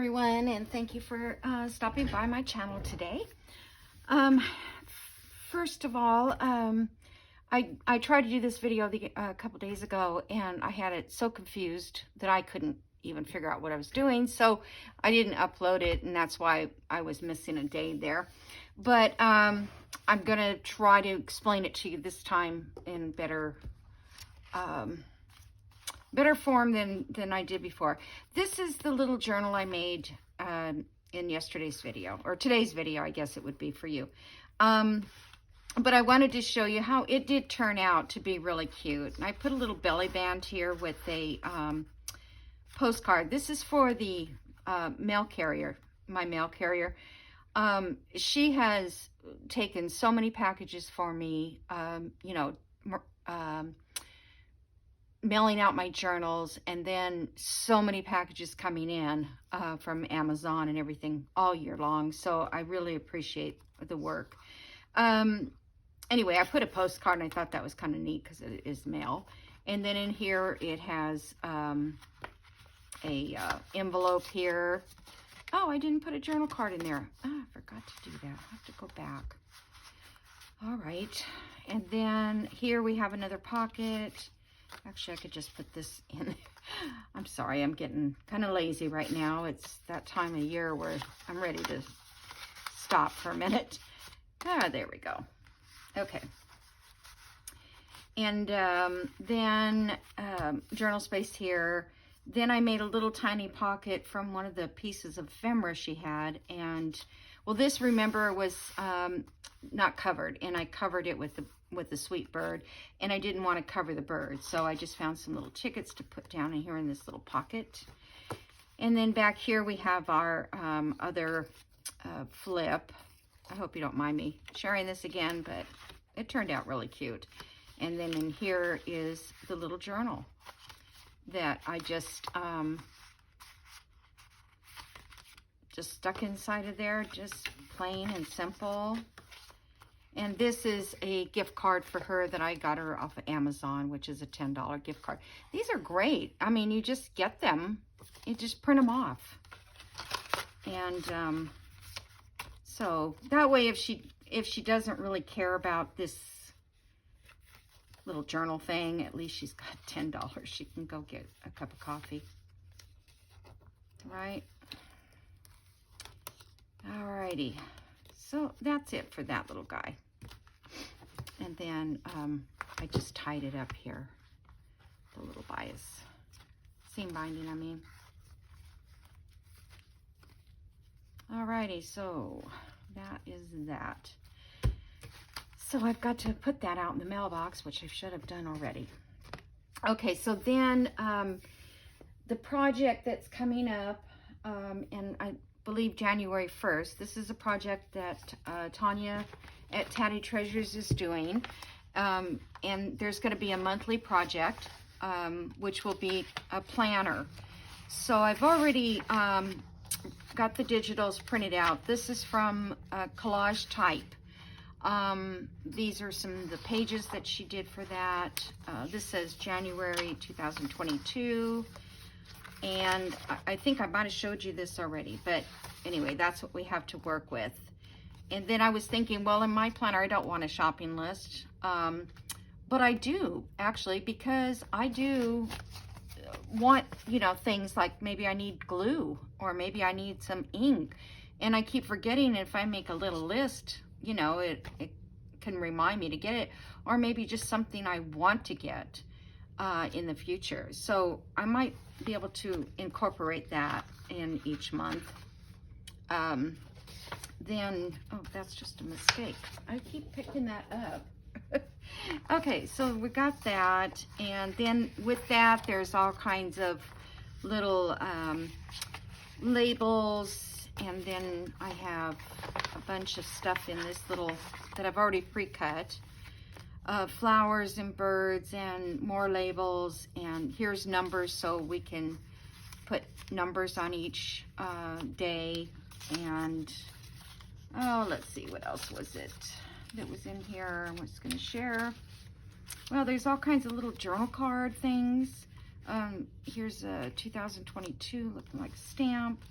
everyone, and thank you for stopping by my channel today. First of all, I tried to do this video a couple days ago, and I had it so confused that I couldn't even figure out what I was doing, so I didn't upload it, and that's why I was missing a day there. But I'm gonna try to explain it to you this time in better form than I did before. This is the little journal I made in yesterday's video, or today's video, I guess it would be for you. But I wanted to show you how it did turn out to be really cute. And I put a little belly band here with a postcard. This is for the mail carrier, my mail carrier. She has taken so many packages for me, you know, mailing out my journals, and then so many packages coming in from Amazon and everything all year long. So I really appreciate the work. Anyway, I put a postcard, and I thought that was kind of neat because it is mail. And then in here it has a envelope here. Oh, I didn't put a journal card in there. Oh, I forgot to do that. I have to go back. All right. And then here we have another pocket. Actually, I could just put this in. I'm sorry, I'm getting kind of lazy right now. It's that time of year where I'm ready to stop for a minute. Ah, there we go. Okay. And then journal space here. Then I made a little tiny pocket from one of the pieces of ephemera she had. And, well, this, remember, was not covered. And I covered it with the sweet bird, and I didn't want to cover the bird, so I just found some little tickets to put down in here in this little pocket. And then back here we have our other flip. I hope you don't mind me sharing this again, but it turned out really cute. And then in here is the little journal that I just stuck inside of there, just plain and simple. And this is a gift card for her that I got her off of Amazon, which is a $10 gift card. These are great. I mean, you just get them. You just print them off. And so that way, if she doesn't really care about this little journal thing, at least she's got $10. She can go get a cup of coffee. Right? Alrighty. So that's it for that little guy. And then I just tied it up here, the little bias. Seam binding, I mean. Alrighty, so that is that. So I've got to put that out in the mailbox, which I should have done already. Okay, so then the project that's coming up, and I believe January 1st. This is a project that Tanya at Tatty Treasures is doing. And there's going to be a monthly project, which will be a planner. So I've already got the digitals printed out. This is from Collage Type. These are some of the pages that she did for that. This says January 2022. And I think I might have showed you this already, but anyway, that's what we have to work with. And then I was thinking, well, in my planner, I don't want a shopping list, but I do, actually, because I do want, you know, things like maybe I need glue, or maybe I need some ink, and I keep forgetting. If I make a little list, you know, it can remind me to get it, or maybe just something I want to get in the future. So I might be able to incorporate that in each month. Then, oh, that's just a mistake. I keep picking that up. Okay, so we got that. And then with that, there's all kinds of little labels. And then I have a bunch of stuff in this little, that I've already pre-cut. Flowers and birds and more labels, and here's numbers so we can put numbers on each day. And oh, let's see, what else was it that was in here I was going to share. Well, there's all kinds of little journal card things. Here's a 2022 looking like a stamp.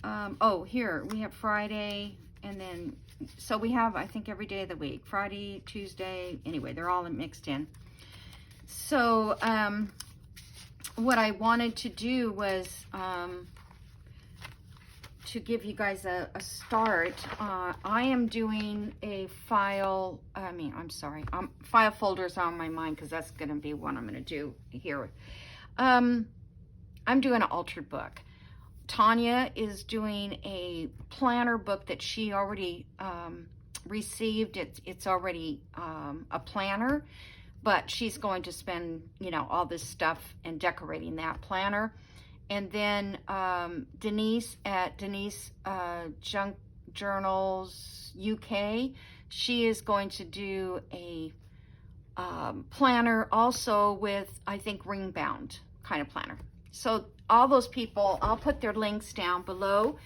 Oh, here we have Friday, and then, so we have, I think, every day of the week, Friday, Tuesday, anyway, they're all mixed in. So, what I wanted to do was, to give you guys a start. I am doing a file, file folders on my mind, because that's going to be what I'm going to do here. I'm doing an altered book. Tanya is doing a planner book that she already received. It's already a planner, but she's going to spend, you know, all this stuff and decorating that planner. And then Denise at Denise Junk Journals UK, she is going to do a planner also with, I think, ring bound kind of planner. So all those people, I'll put their links down below.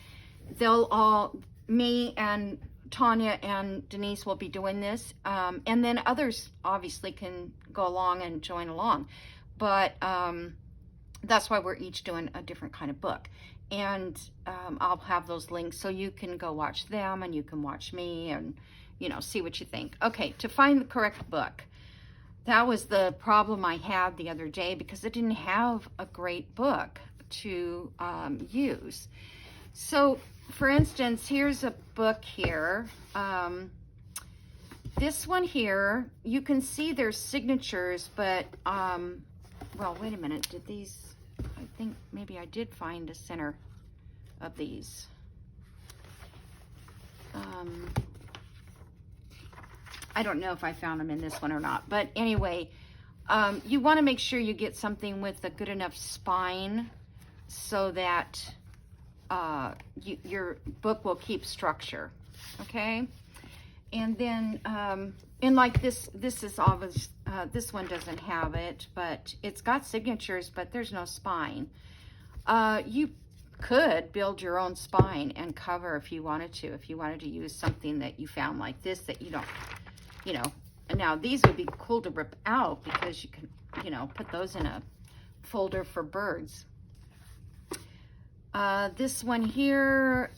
They'll all, me and Tanya and Denise will be doing this. And then others obviously can go along and join along. But that's why we're each doing a different kind of book. And I'll have those links so you can go watch them and you can watch me and, you know, see what you think. Okay, to find the correct book. That was the problem I had the other day, because I didn't have a great book to use. So, for instance, here's a book here. This one here, you can see there's signatures, but, well, wait a minute. Did these, I think maybe I did find a center of these. I don't know if I found them in this one or not, but anyway, you want to make sure you get something with a good enough spine so that your book will keep structure, okay? And then, and like this is obvious, this one doesn't have it, but it's got signatures, but there's no spine. You could build your own spine and cover if you wanted to use something that you found like this that you don't, you know. Now these would be cool to rip out because you can, you know, put those in a folder for birds. This one here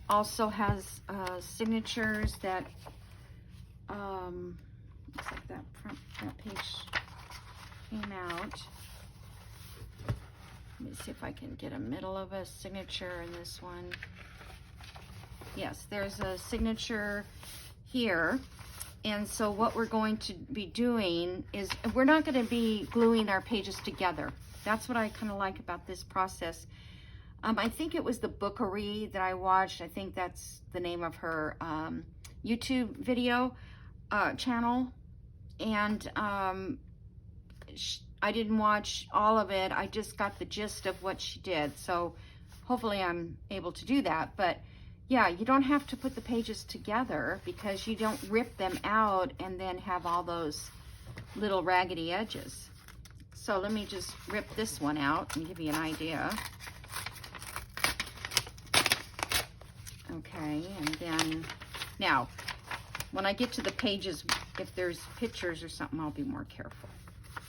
also has signatures that looks like that page came out. Let me see if I can get a middle of a signature in this one. Yes, there's a signature here. And so what we're going to be doing is, we're not going to be gluing our pages together. That's what I kind of like about this process. I think it was the Bookery that I watched. I think that's the name of her YouTube video channel. And I didn't watch all of it. I just got the gist of what she did. So hopefully I'm able to do that. But yeah, you don't have to put the pages together because you don't rip them out and then have all those little raggedy edges. So let me just rip this one out and give you an idea. Okay, and then now when I get to the pages, if there's pictures or something, I'll be more careful.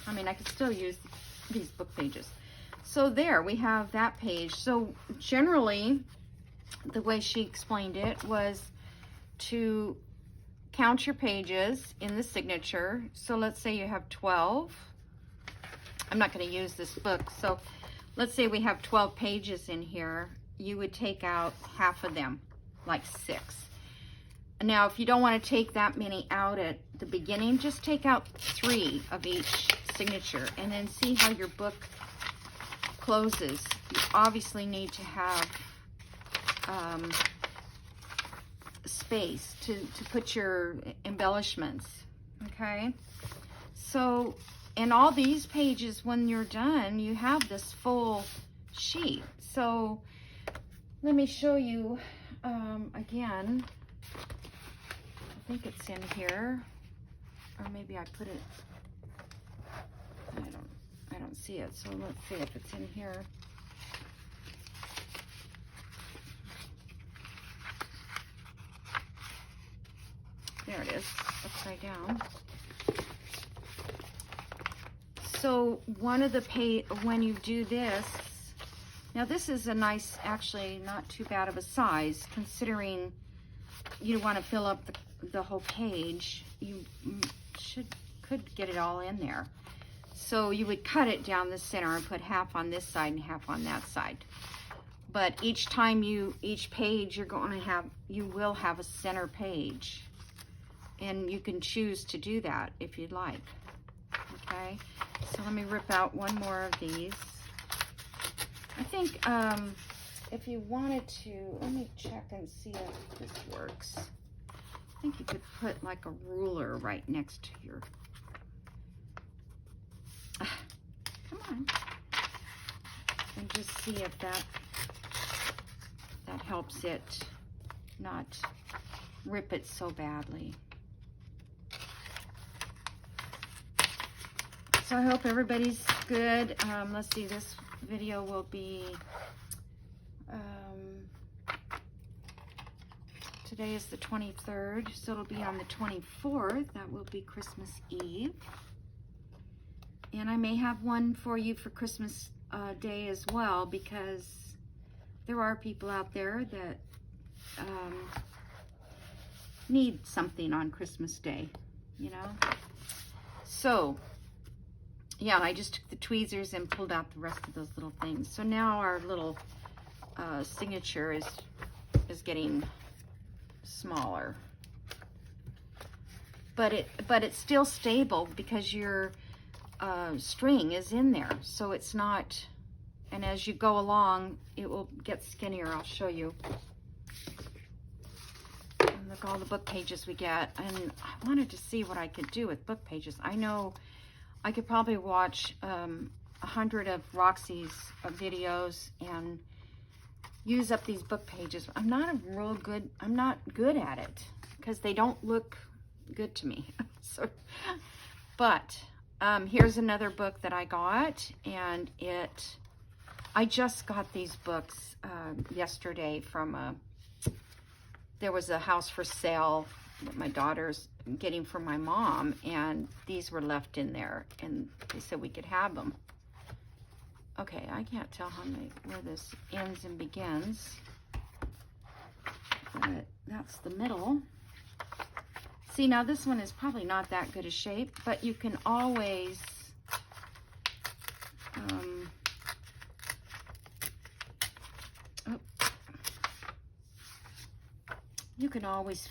I mean, I could still use these book pages. So there, we have that page. So generally, the way she explained it was to count your pages in the signature. So let's say you have 12. I'm not going to use this book. So let's say we have 12 pages in here. You would take out half of them, like 6. Now, if you don't want to take that many out at the beginning, just take out 3 of each signature and then see how your book closes. You obviously need to have space to put your embellishments, okay? So, in all these pages, when you're done, you have this full sheet. So, let me show you again. I think it's in here, or maybe I put it, I don't see it, so let's see if it's in here. There it is, upside down. So one of the when you do this, Now this is a nice, actually not too bad of a size, considering you want to fill up the whole page. You could get it all in there. So you would cut it down the center and put half on this side and half on that side. But each time each page you will have a center page. And you can choose to do that if you'd like. Okay, so let me rip out one more of these. I think if you wanted to, let me check and see if this works. I think you could put like a ruler right next to your, come on, and just see if that helps it not rip it so badly. So I hope everybody's good. Let's see, this video will be, today is the 23rd, so it'll be on the 24th. That will be Christmas Eve. And I may have one for you for Christmas Day as well, because there are people out there that need something on Christmas Day, you know? So, yeah, and I just took the tweezers and pulled out the rest of those little things. So now our little signature is getting smaller. But it's still stable because your string is in there. So it's not, and as you go along, it will get skinnier. I'll show you. And look, all the book pages we get. And I wanted to see what I could do with book pages. I know I could probably watch 100 of Roxy's videos and use up these book pages. I'm not good at it because they don't look good to me. So, but here's another book that I got, and I just got these books yesterday from there was a house for sale that my daughter's getting for my mom, and these were left in there, and they said we could have them. Okay, I can't tell where this ends and begins, but that's the middle. See, now this one is probably not that good a shape, but you can always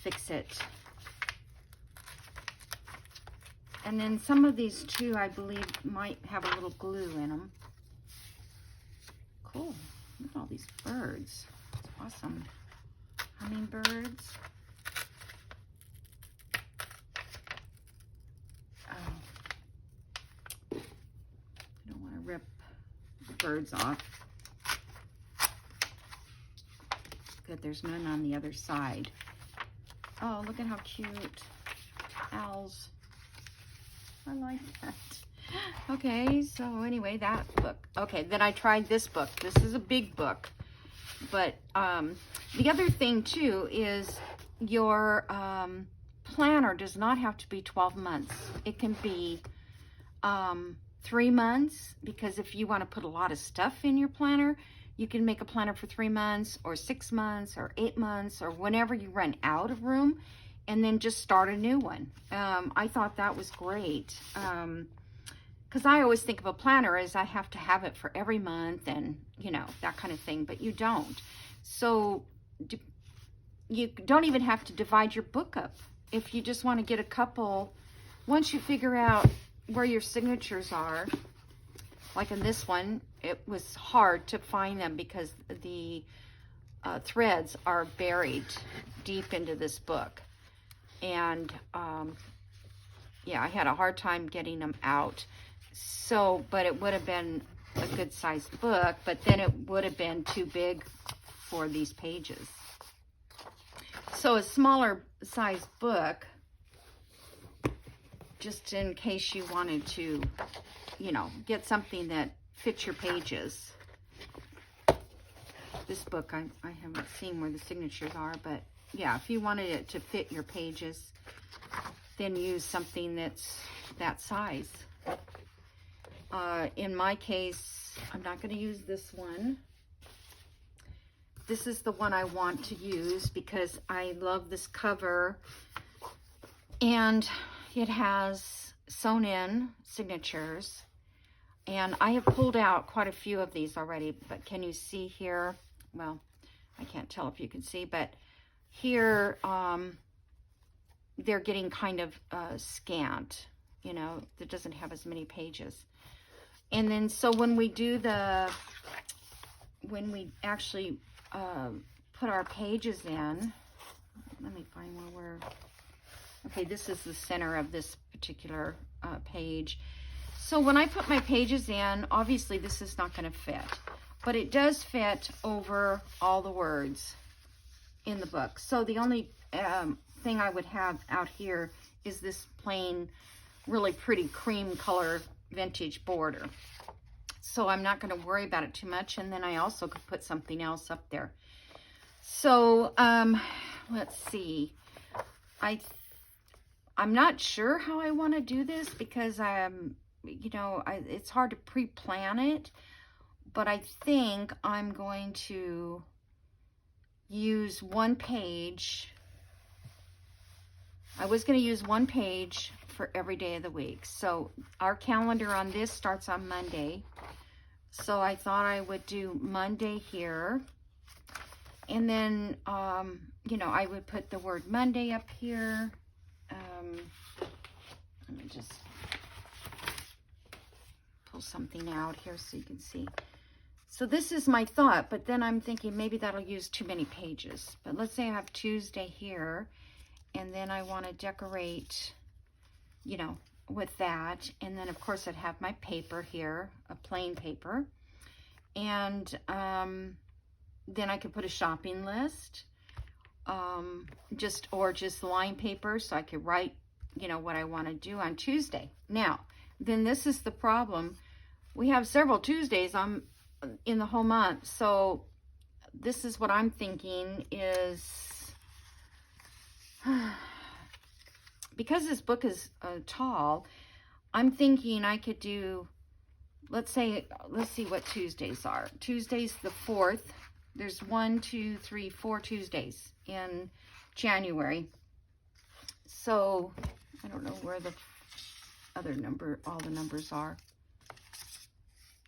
fix it. And then some of these too, I believe, might have a little glue in them. Cool. Look at all these birds. It's awesome. Hummingbirds. Oh. I don't want to rip the birds off. Good, there's none on the other side. Oh, look at how cute. Owls. I like that. Okay, so anyway, that book. Okay, then I tried this book. This is a big book. But the other thing, too, is your planner does not have to be 12 months. It can be 3 months, because if you want to put a lot of stuff in your planner, you can make a planner for 3 months or 6 months or 8 months or whenever you run out of room, and then just start a new one. I thought that was great. Because I always think of a planner as I have to have it for every month and, you know, that kind of thing, but you don't. So you don't even have to divide your book up. If you just want to get a couple, once you figure out where your signatures are, like in this one, it was hard to find them because the threads are buried deep into this book. And yeah, I had a hard time getting them out. So, but it would have been a good sized book, but then it would have been too big for these pages. So a smaller size book, just in case you wanted to, you know, get something that fits your pages. This book, I haven't seen where the signatures are, but yeah, if you wanted it to fit your pages, then use something that's that size. In my case, I'm not going to use this one. this is the one I want to use because I love this cover. And it has sewn in signatures. And I have pulled out quite a few of these already, but can you see here? Well, I can't tell if you can see, but here they're getting kind of scant, you know, it doesn't have as many pages. And then so when we actually put our pages in, let me find where we're, okay, this is the center of this particular page. So when I put my pages in, obviously this is not going to fit, but it does fit over all the words in the book. So the only thing I would have out here is this plain, really pretty cream color vintage border. So I'm not going to worry about it too much. And then I also could put something else up there. So let's see. I'm not sure how I want to do this because it's hard to pre-plan it, but I think I'm going to use one page. I was going to use one page for every day of the week. So our calendar on this starts on Monday. So I thought I would do Monday here. And then, I would put the word Monday up here. Let me just pull something out here so you can see. So this is my thought, but then I'm thinking maybe that'll use too many pages. But let's say I have Tuesday here, and then I want to decorate, with that. And then, of course, I'd have my paper here, a plain paper. And then I could put a shopping list, just line paper, so I could write, what I want to do on Tuesday. Now, then this is the problem. We have several Tuesdays in the whole month. So this is what I'm thinking is, because this book is tall, I'm thinking I could do, let's see what Tuesdays are. Tuesday's the 4th. There's 4 Tuesdays in January. So I don't know where the all the numbers are.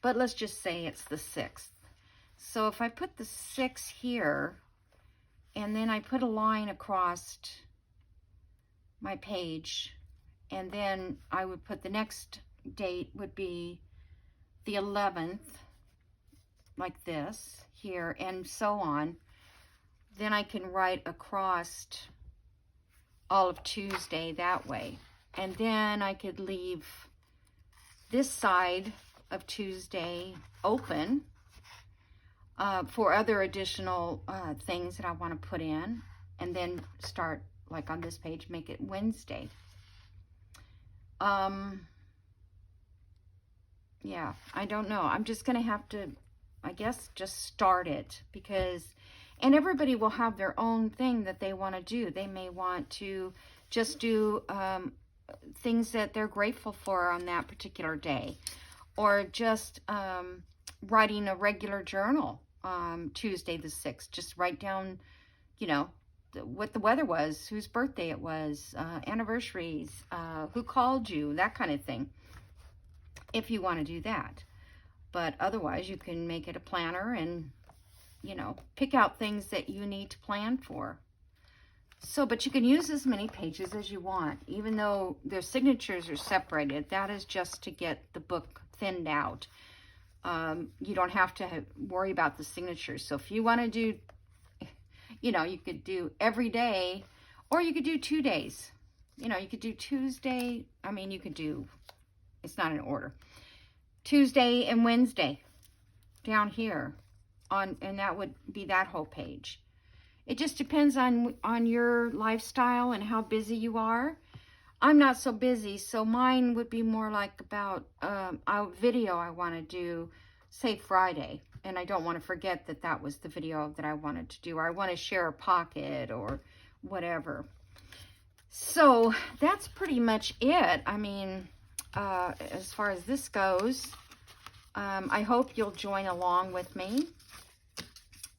But let's just say it's the 6th. So if I put the 6 here, and then I put a line across my page, and then I would put the next date would be the 11th, like this here, and so on. Then I can write across all of Tuesday that way. And then I could leave this side of Tuesday open for other additional things that I want to put in, and then start, like on this page, make it Wednesday. Yeah, I don't know. I'm just going to have to, I guess, just start it and everybody will have their own thing that they want to do. They may want to just do things that they're grateful for on that particular day, or just writing a regular journal Tuesday the 6th. Just write down, what the weather was, whose birthday it was, anniversaries, who called you, that kind of thing, if you want to do that. But otherwise, you can make it a planner and, pick out things that you need to plan for. So, but you can use as many pages as you want, even though their signatures are separated. That is just to get the book thinned out. You don't have to worry about the signatures. So if you want to do, you could do every day, or you could do 2 days. You could do Tuesday. You could do, it's not in order. Tuesday and Wednesday down here and that would be that whole page. It just depends on your lifestyle and how busy you are. I'm not so busy, so mine would be more like about a video I want to do, say Friday, and I don't want to forget that was the video that I wanted to do, or I want to share a pocket or whatever. So that's pretty much it. As far as this goes, I hope you'll join along with me.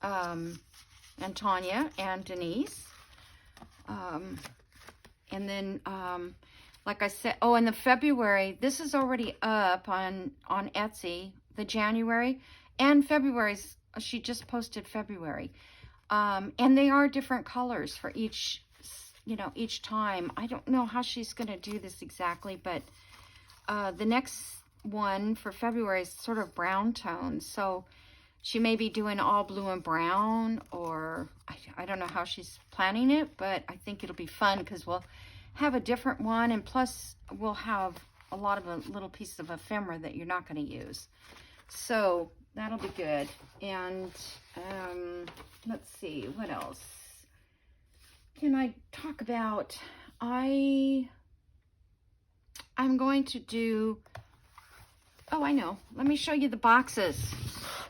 and Tanya and Denise. And then, like I said, oh, and the February, this is already up on Etsy, the January and February's, she just posted February. And they are different colors for each, you know, each time. I don't know how she's going to do this exactly, but the next one for February is sort of brown tones. So she may be doing all blue and brown, or I don't know how she's planning it, but I think it'll be fun because we'll have a different one, and plus we'll have a lot of a little pieces of ephemera that you're not going to use. So that'll be good. And let's see, what else can I talk about? I'm going to do, oh, I know. Let me show you the boxes.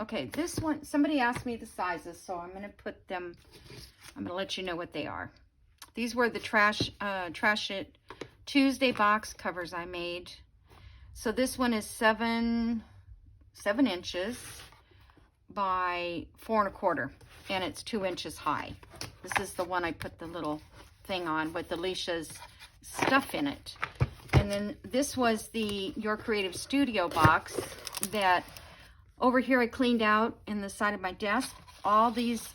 Okay, this one, somebody asked me the sizes, so I'm going to put them, I'm going to let you know what they are. These were the Trash It Tuesday box covers I made. So this one is 7 inches by 4 1/4, and it's 2 inches high. This is the one I put the little thing on with Alicia's stuff in it. And then this was the Your Creative Studio box that over here I cleaned out in the side of my desk. All these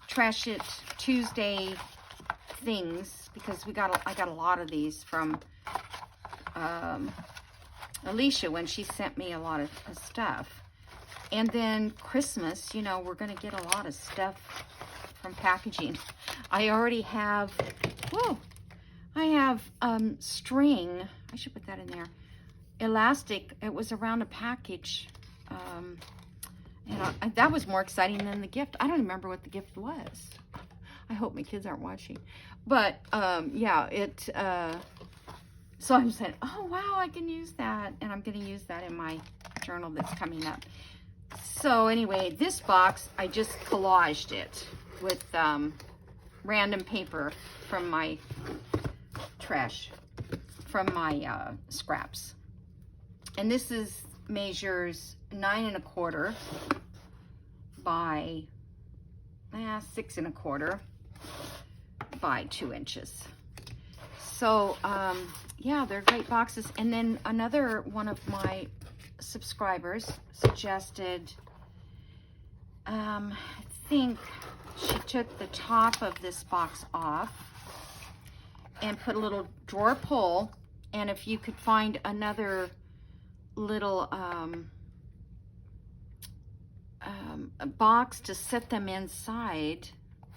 Trash It Tuesday things, because I got a lot of these from Alicia when she sent me a lot of stuff. And then Christmas, you know, we're going to get a lot of stuff from packaging. I already have, whoa, I have string, I should put that in there, elastic. It was around a package, and that was more exciting than the gift. I don't remember what the gift was. I hope my kids aren't watching. But yeah, so I'm saying, oh wow, I can use that, and I'm going to use that in my journal that's coming up. So anyway, this box, I just collaged it with random paper from my trash, from my scraps. And this measures 9 1/4 by 6 1/4 by 2 inches. So yeah, they're great boxes. And then another one of my subscribers suggested, I think she took the top of this box off and put a little drawer pull, and if you could find another little a box to set them inside,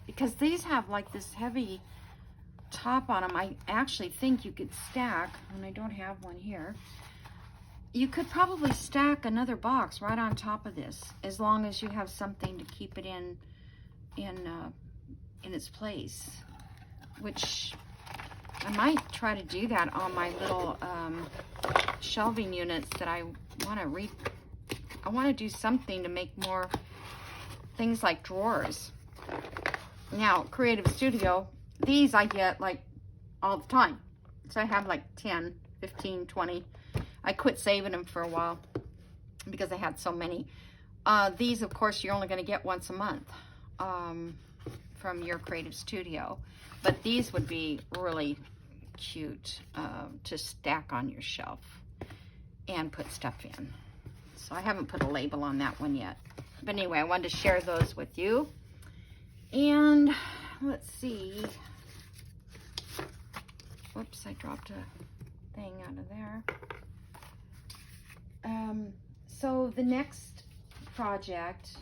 because these have like this heavy top on them. I actually think you could stack, and I don't have one here, you could probably stack another box right on top of this, as long as you have something to keep it in its place, which I might try to do that on my little shelving units that I want to do something to make more things like drawers. Now, Creative Studio, these I get like all the time. So I have like 10, 15, 20. I quit saving them for a while because I had so many. These, of course, you're only going to get once a month from Your Creative Studio. But these would be really cute to stack on your shelf and put stuff in. So I haven't put a label on that one yet. But anyway, I wanted to share those with you. And let's see. Whoops, I dropped a thing out of there. So the next project,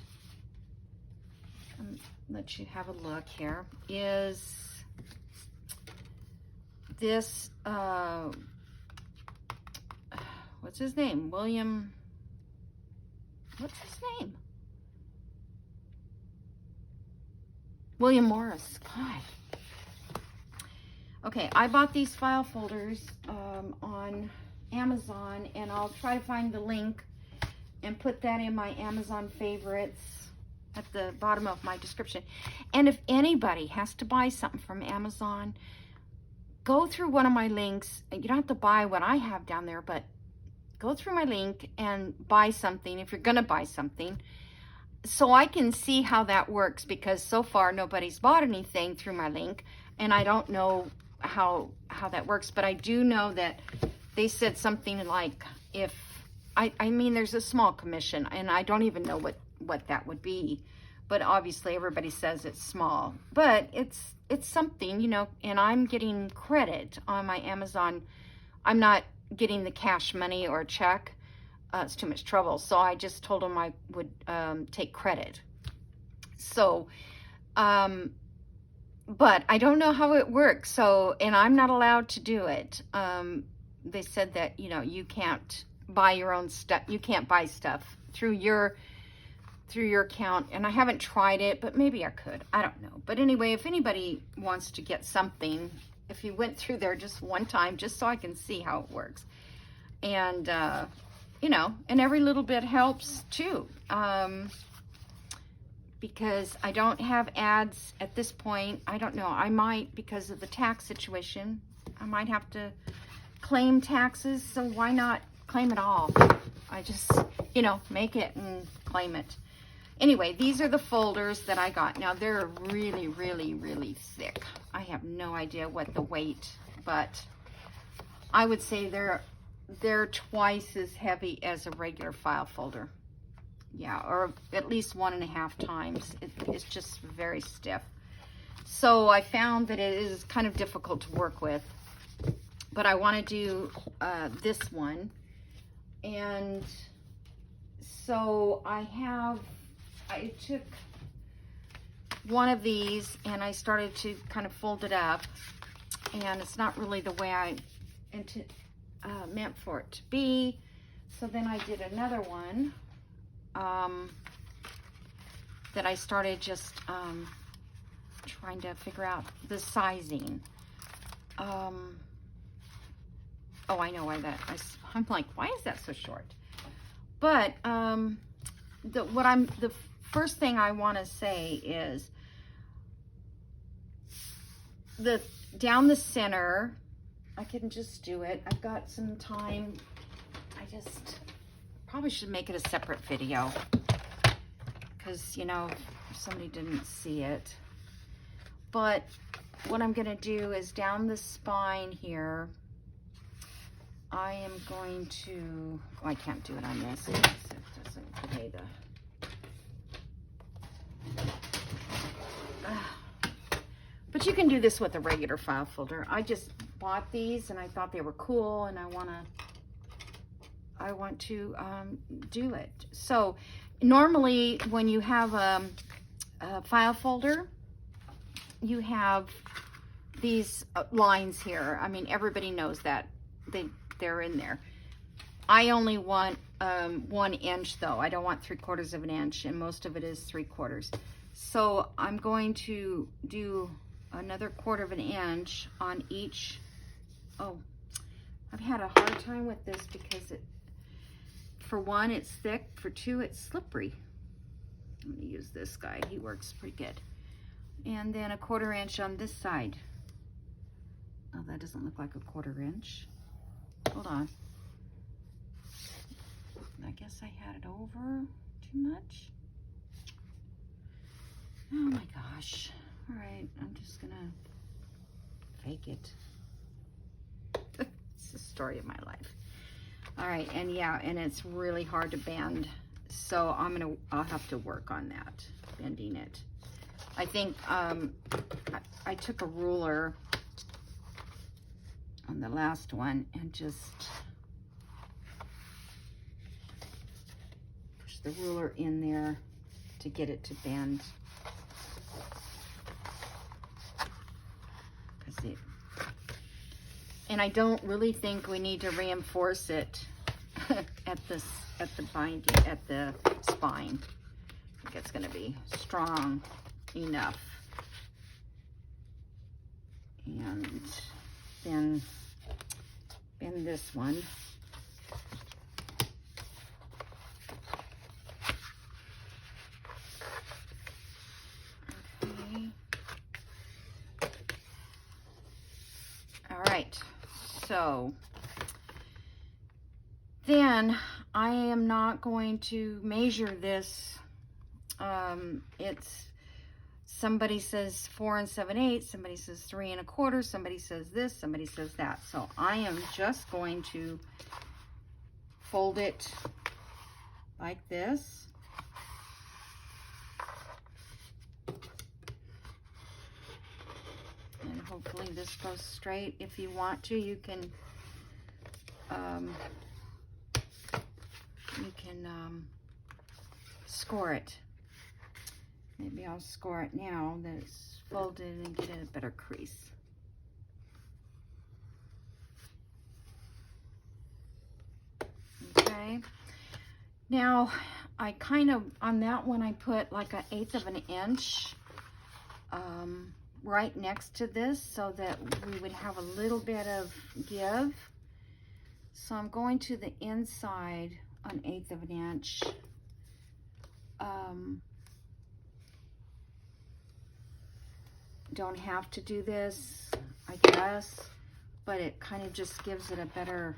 let you have a look here, is this, what's his name? William, what's his name? William Morris. God. Okay, I bought these file folders on Amazon, and I'll try to find the link and put that in my Amazon favorites at the bottom of my description. And if anybody has to buy something from Amazon, go through one of my links. You don't have to buy what I have down there, but go through my link and buy something if you're going to buy something. so I can see how that works, because so far nobody's bought anything through my link, and I don't know how that works, but I do know that they said something like, if I mean, there's a small commission, and I don't even know what that would be, but obviously everybody says it's small, but it's something, you know, and I'm getting credit on my Amazon. I'm not getting the cash money or check. It's too much trouble. So I just told them I would take credit. So, but I don't know how it works. So, and I'm not allowed to do it. They said that, you know, you can't buy your own stuff. You can't buy stuff through your account. And I haven't tried it, but maybe I could. I don't know. But anyway, if anybody wants to get something, if you went through there just one time, just so I can see how it works. And, you know, and every little bit helps too. Because I don't have ads at this point. I don't know. I might, because of the tax situation, I might have to claim taxes. So why not claim it all? I just, you know, make it and claim it. Anyway, these are the folders that I got. Now, they're really, really, really thick. I have no idea what the weight, but I would say they're twice as heavy as a regular file folder. Yeah, or at least 1.5 times. It's just very stiff. So I found that it is kind of difficult to work with, but I want to do this one. And so I took one of these and I started to kind of fold it up, and it's not really the way I meant for it to be. So then I did another one that I started just trying to figure out the sizing. Oh, I know why that, I'm like, why is that so short? But the first thing I want to say is down the center, I can just do it. I've got some time. I just probably should make it a separate video, because, you know, somebody didn't see it. But what I'm going to do is down the spine here, I am going to, oh, I can't do it on this because it doesn't convey the, but you can do this with a regular file folder. I just bought these and I thought they were cool, and I want to do it. So normally when you have a file folder, you have these lines here. I mean, everybody knows that they're in there. I only want 1 inch though. I don't want 3/4 of an inch, and most of it is 3/4. So I'm going to do another 1/4 of an inch on each. Oh, I've had a hard time with this because for one, it's thick. For two, it's slippery. I'm gonna use this guy. He works pretty good. And then a 1/4 inch on this side. Oh, that doesn't look like a 1/4 inch. Hold on. I guess I had it over too much. Oh my gosh. All right, I'm just gonna fake it. It's the story of my life. All right, and yeah, and it's really hard to bend. So I'll have to work on that, bending it. I think I took a ruler on the last one and just push the ruler in there to get it to bend. And I don't really think we need to reinforce it at the binding, at the spine. I think it's going to be strong enough. And then bend this one. Okay. All right. So then I am not going to measure this It's, somebody says 4 7/8, somebody says 3 1/4, somebody says this, somebody says that. So I am just going to fold it like this. And hopefully this goes straight. If you want to, you can score it. Maybe I'll score it now that it's folded and get a better crease. Okay. Now, I kind of, on that one, I put like 1/8 of an inch right next to this so that we would have a little bit of give. So I'm going to the inside on 1/8 of an inch. Don't have to do this, I guess, but it kind of just gives it a better,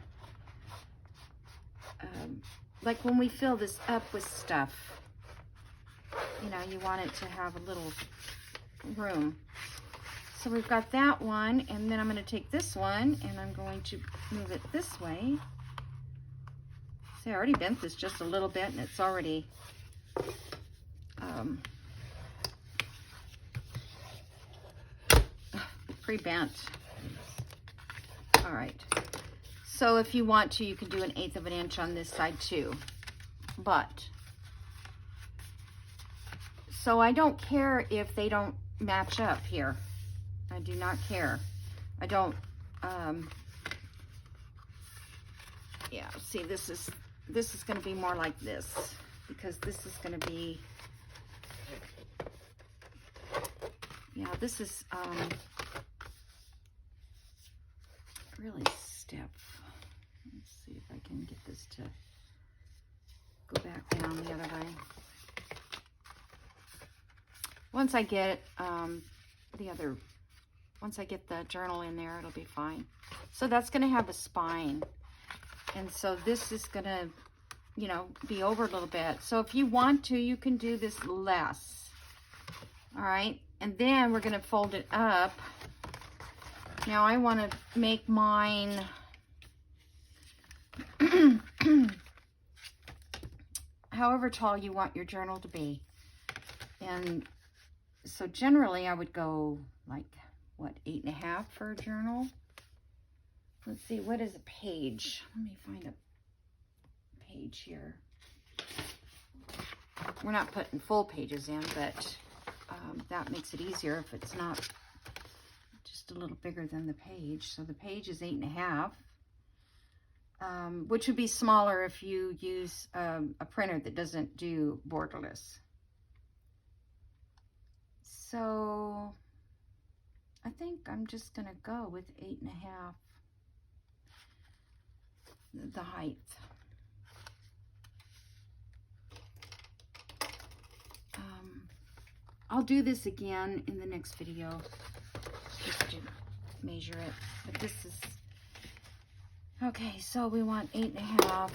like when we fill this up with stuff, you know, you want it to have a little room. So we've got that one, and then I'm going to take this one and I'm going to move it this way. See, I already bent this just a little bit and it's already pre-bent. All right. So if you want to, you can do 1/8 of an inch on this side too. But, so I don't care if they don't match up here. I do not care. I don't, yeah, see, this is going to be more like this, because this is going to be, yeah, this is really stiff. Let's see if I can get this to go back down the other way. Once I get once I get the journal in there, it'll be fine. So that's going to have a spine. And so this is going to, you know, be over a little bit. So if you want to, you can do this less. All right. And then we're going to fold it up. Now I want to make mine however tall you want your journal to be. And so generally I would go like, what, 8.5 for a journal? Let's see, what is a page? Let me find a page here. We're not putting full pages in, but that makes it easier if it's not just a little bigger than the page. So the page is 8.5, which would be smaller if you use a printer that doesn't do borderless. So I think I'm just going to go with 8.5, the height. I'll do this again in the next video just to measure it. But this is, okay, so we want 8.5.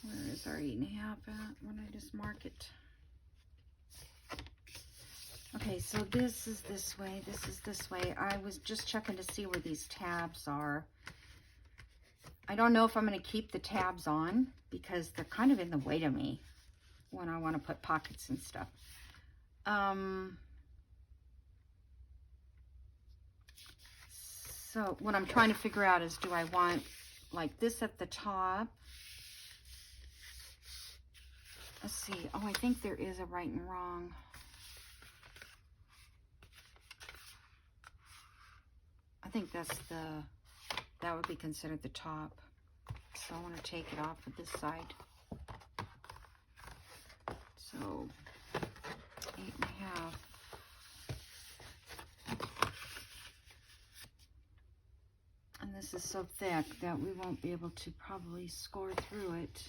Where is our 8.5 at when I just mark it? Okay, so this is this way, this is this way. I was just checking to see where these tabs are. I don't know if I'm going to keep the tabs on because they're kind of in the way to me when I want to put pockets and stuff. So what I'm trying to figure out is, do I want like this at the top? Let's see. Oh, I think there is a right and wrong. I think that's that would be considered the top. So I want to take it off of this side. So 8.5. And this is so thick that we won't be able to probably score through it.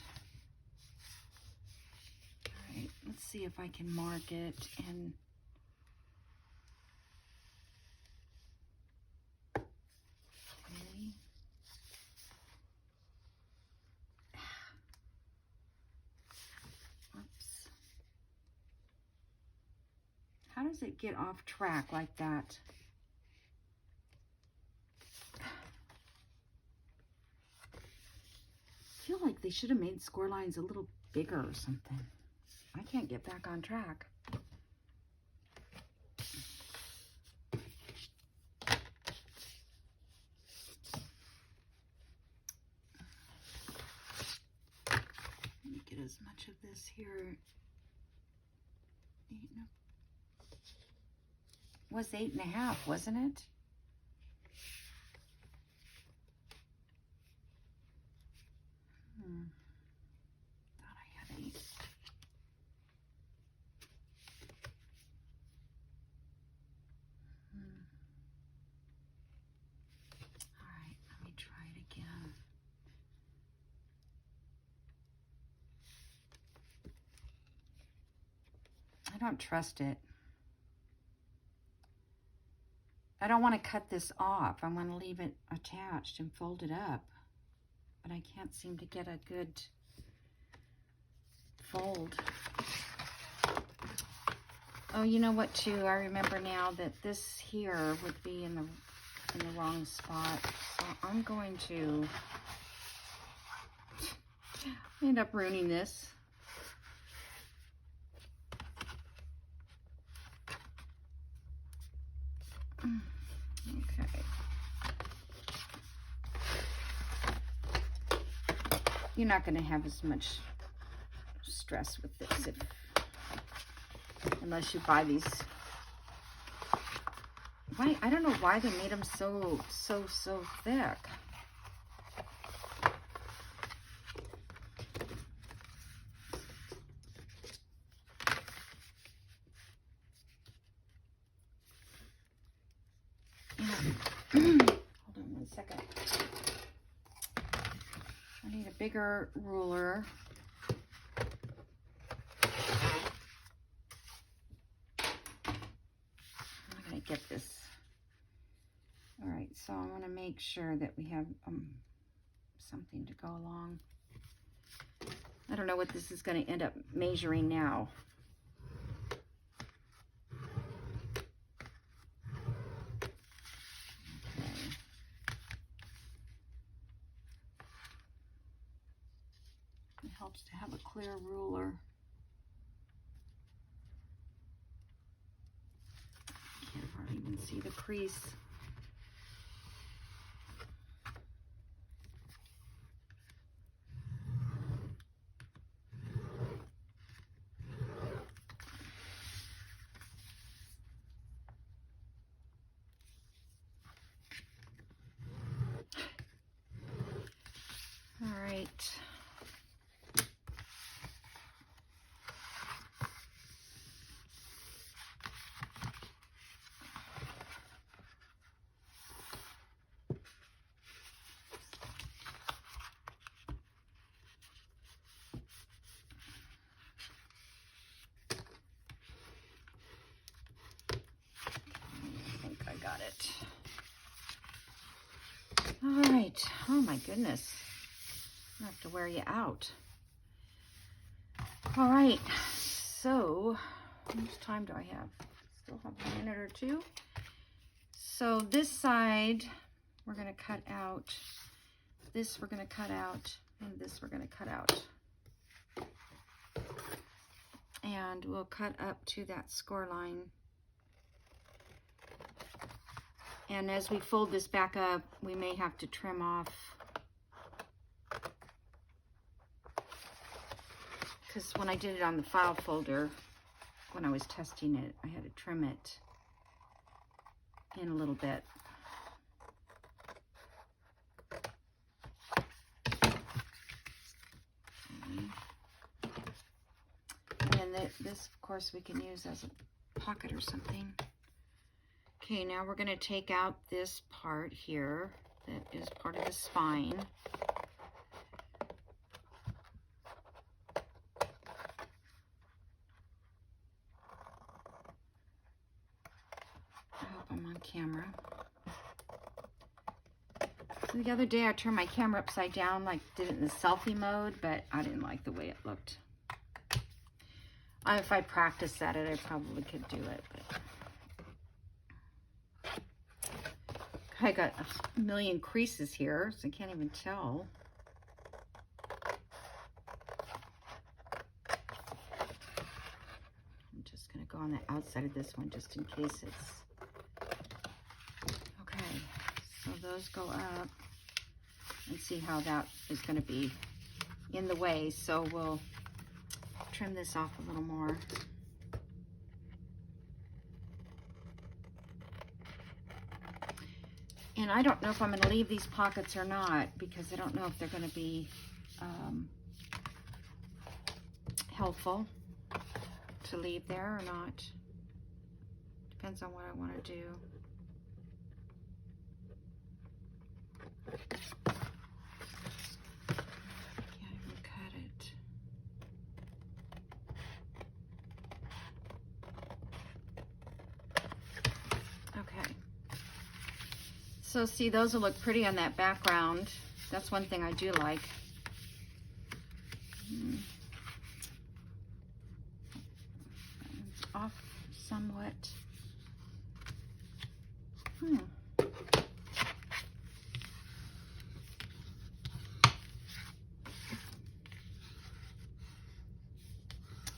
All right, let's see if I can mark it and does it get off track like that? I feel like they should have made score lines a little bigger or something. I can't get back on track. Let me get as much of this here. Was 8.5, wasn't it? Thought I had 8. All right, let me try it again. I don't trust it. I don't want to cut this off. I want to leave it attached and fold it up. But I can't seem to get a good fold. Oh, you know what too? I remember now that this here would be in the wrong spot. So I'm going to end up ruining this. Okay. You're not going to have as much stress with this unless you buy these. Why? I don't know why they made them so thick. Hold on one second. I need a bigger ruler. I'm going to get this. All right, so I want to make sure that we have something to go along. I don't know what this is going to end up measuring now. It helps to have a clear ruler. Can't hardly even see the crease. All right. Got it. All right. Oh my goodness. I have to wear you out. All right. So, how much time do I have? Still have a minute or two. So this side, we're going to cut out. This we're going to cut out. And this we're going to cut out. And we'll cut up to that score line. And as we fold this back up, we may have to trim off, because when I did it on the file folder, when I was testing it, I had to trim it in a little bit. And then this, of course, we can use as a pocket or something. Okay, now we're going to take out this part here that is part of the spine. I hope I'm on camera. So the other day I turned my camera upside down, like did it in the selfie mode, but I didn't like the way it looked. If I practiced at it, I probably could do it. But I got a million creases here, so I can't even tell. I'm just going to go on the outside of this one just in case it's... Okay, so those go up. And see how that is going to be in the way. So we'll trim this off a little more. And I don't know if I'm going to leave these pockets or not, because I don't know if they're going to be helpful to leave there or not. Depends on what I want to do. Can't even cut it. Okay. So see, those will look pretty on that background. That's one thing I do like. It's off somewhat.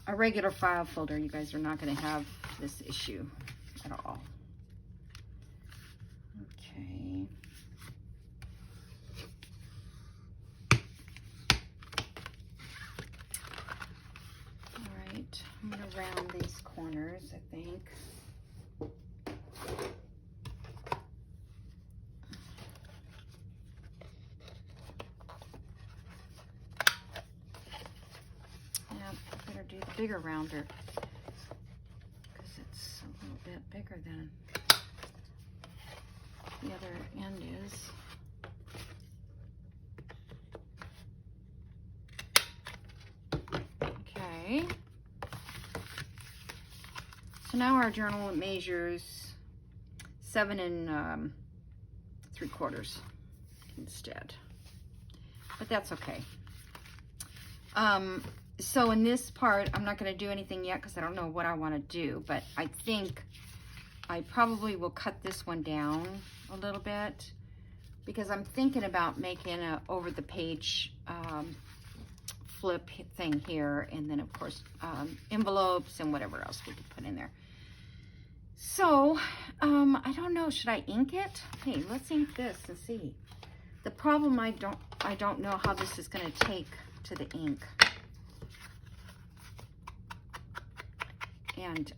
A regular file folder, you guys are not going to have this issue at all. Okay. All right, I'm going to round these corners, I think. Do the bigger rounder because it's a little bit bigger than the other end is. Okay. So now our journal measures 7 3/4 instead, but that's okay. So in this part, I'm not going to do anything yet because I don't know what I want to do, but I think I probably will cut this one down a little bit because I'm thinking about making a over the page flip thing here, and then of course envelopes and whatever else we could put in there. So I don't know, should I ink it? Hey, let's ink this and see. The problem, I don't know how this is going to take to the ink. And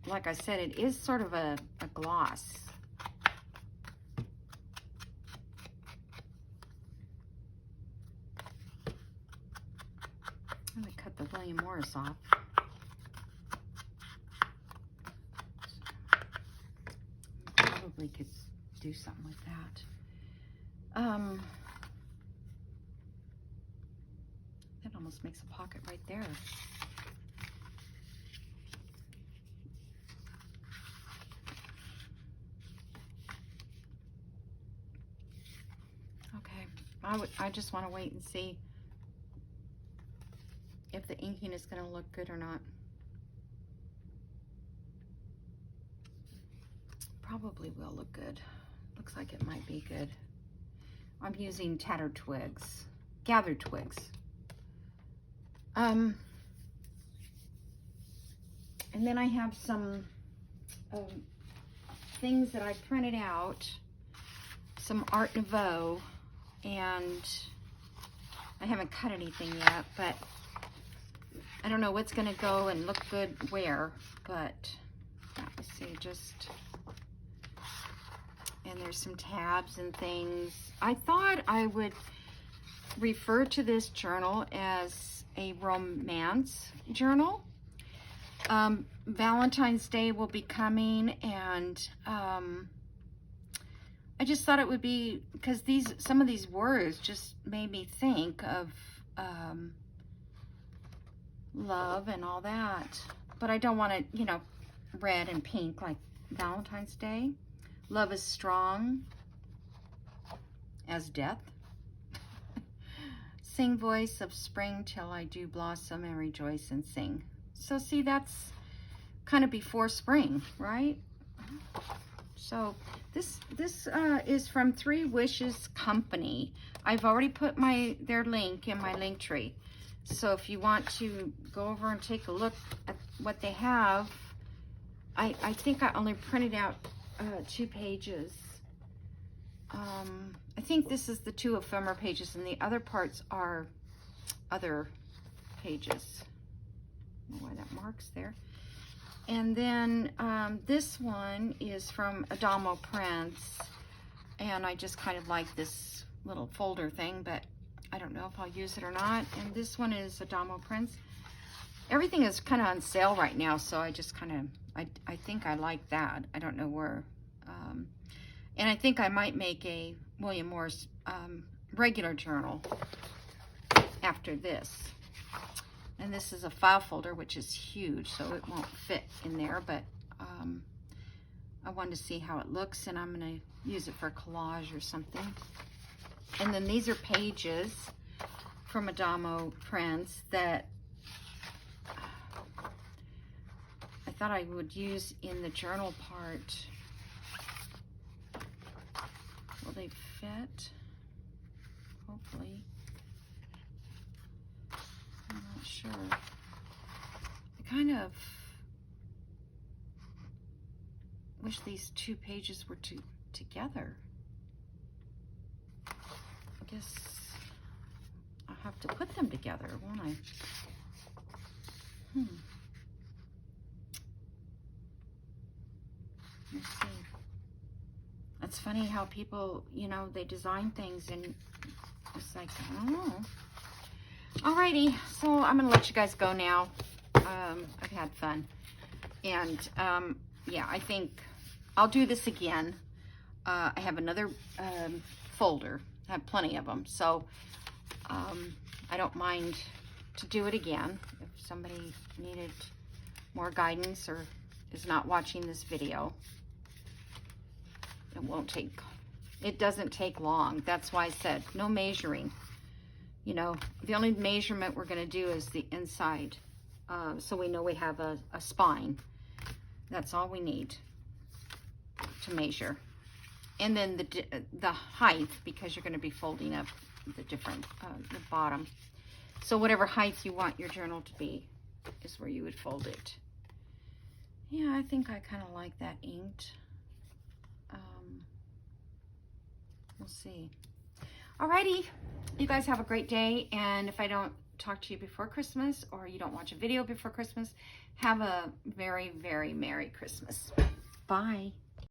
like I said, it is sort of a gloss. I'm going to cut the William Morris off. Probably could do something with that. That almost makes a pocket right there. I just want to wait and see if the inking is going to look good or not. Probably will look good. Looks like it might be good. I'm using tattered twigs, gathered twigs. And then I have some things that I printed out, some Art Nouveau. And I haven't cut anything yet, but I don't know what's going to go and look good where, but let's see, and there's some tabs and things. I thought I would refer to this journal as a romance journal. Valentine's Day will be coming, and I just thought it would be, because some of these words just made me think of love and all that. But I don't want it, you know, red and pink like Valentine's Day. Love is strong as death. Sing voice of spring till I do blossom and rejoice and sing. So see, that's kind of before spring, right? So this is from Three Wishes Company. I've already put their link in my link tree. So if you want to go over and take a look at what they have, I think I only printed out 2 pages. I think this is the 2 ephemera pages, and the other parts are other pages. I don't know why that marks there. And then this one is from Adamo Prints, and I just kind of like this little folder thing, but I don't know if I'll use it or not. And this one is Adamo Prints. Everything is kind of on sale right now, so I just kind of, I think I like that. I don't know where. And I think I might make a William Morris regular journal after this. And this is a file folder, which is huge, so it won't fit in there, but I wanted to see how it looks, and I'm going to use it for collage or something. And then these are pages from Adamo Prints that I thought I would use in the journal part. Will they fit? Hopefully. I'm not sure. I kind of wish these 2 pages were together. I guess I'll have to put them together, won't I? Let's see. It's funny how people, you know, they design things and it's like, I don't know. Alrighty, so I'm gonna let you guys go now. I've had fun. And yeah, I think I'll do this again. I have another folder. I have plenty of them. So I don't mind to do it again. If somebody needed more guidance or is not watching this video, it doesn't take long. That's why I said no measuring. You know, the only measurement we're going to do is the inside. So we know we have a spine. That's all we need to measure. And then the height, because you're going to be folding up the different, the bottom. So whatever height you want your journal to be is where you would fold it. Yeah, I think I kind of like that inked. We'll see. Alrighty, you guys have a great day, and if I don't talk to you before Christmas or you don't watch a video before Christmas, have a very, very Merry Christmas. Bye.